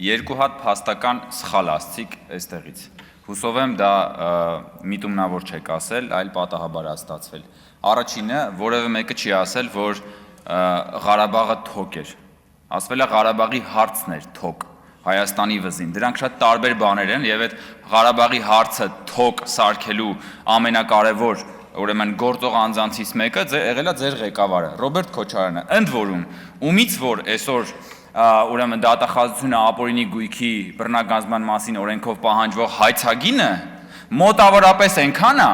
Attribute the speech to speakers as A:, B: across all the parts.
A: Երկու հատ փաստական սխալ ասցիք այստեղից։ Հուսով եմ դա միտումնավոր չեք ասել, այլ պատահաբար է ստացվել։ Առաջինը, որևէ մեկը չի ասել, որ Ղարաբաղը թոք էր։ Ասվել է Ղարաբաղի հարցն էր թոք, Հայաստանի վզին։ Դրանք շատ տարբեր բաներ են եւ այդ Ղարաբաղի հարցը թոք սարքելու ամենակարևոր ուրեմն գործող անձանցից մեկը եղել է ձեր ղեկավարը Ռոբերտ Քոչարյանը։ Ընդ որում, ումից որ այսօր ուրեմն դատախազությունը ապօրինի գույքի բռնագանձման մասին օրենքով պահանջվող հայցագինը մոտավորապես այնքան է,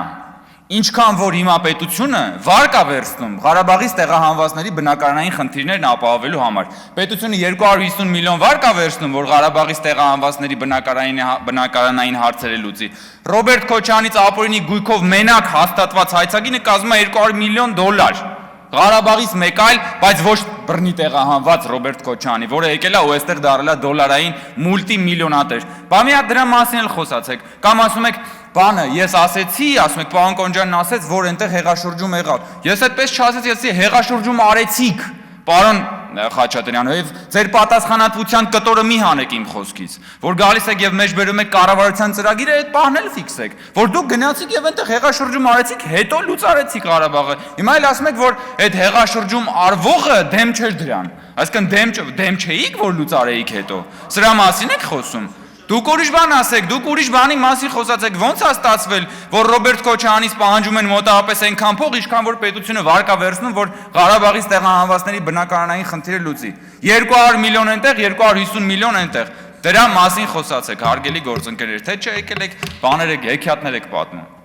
A: ինչքան որ հիմա պետությունը վարկ է վերցնում Ղարաբաղից տեղահանվածների բնակարանային խնդիրներն ապահովելու համար։ Պետությունը 250 միլիոն վարկ է վերցնում, որ Ղարաբաղից տեղահանվածների բնակարանային հարցերը լուծի։ Ռոբերտ Քոչարյանից ապօրինի գույքով մենակ հաստատված հայցագինը կազմում է $200 միլիոն։ Ղարաբաղից մեկ այլ, բայց ոչ բռնի տեղահանված Ռոբերտ Քոչարյանի, որը եկել է ու այստեղ դարել է դոլարային մուլտիմիլիոնատեր։ Բա մի հատ դրա մասին էլ խոսացեք, կամ ասում եք, բանը, ես ասեցի, ասում եք, պարոն Կոնջյանն ասեց, որ այնտեղ հեղաշրջում եղավ։ Ես այդպես չասեցի, ասեցի հեղաշրջում արեցիք, պարոն Խաչատրյան, եւ ձեր պատասխանատվության կտորը մի հանեք իմ խոսքից, որ գալիս եք եւ մեջբերում եք կառավարության ծրագիրը, այդ պահն էլ ֆիքսեք, որ դուք գնացիք եւ այնտեղ հեղաշրջում արեցիք, հետո լուծարեցիք Ղարաբաղը։ Հիմա էլ ասում եք, որ այդ հեղաշրջում արվողը դեմ չէր դրան։ Այսինքն դեմ չէիք, որ լուծարեիք հետո։ Սրա մասին եք խոսում։ Դուք ուրիշ բան ասեք, դուք ուրիշ բանի մասին խոսացեք, ո՞նց է ստացվել, որ Ռոբերտ Քոչարյանից պահանջում են մոտավորապես այնքան փող, ինչքան որ պետությունը վարկ է վերցնում, որ Ղարաբաղից տեղահանվածների բնակարանային խնդիրը լուծի։ 200 միլիոն այնտեղ, 250 միլիոն այնտեղ։ Դրա մասին խոսացեք, հարգելի գործընկերներ, թե չէ եկել եք բաներ եք, հեքիաթներ եք պատմում։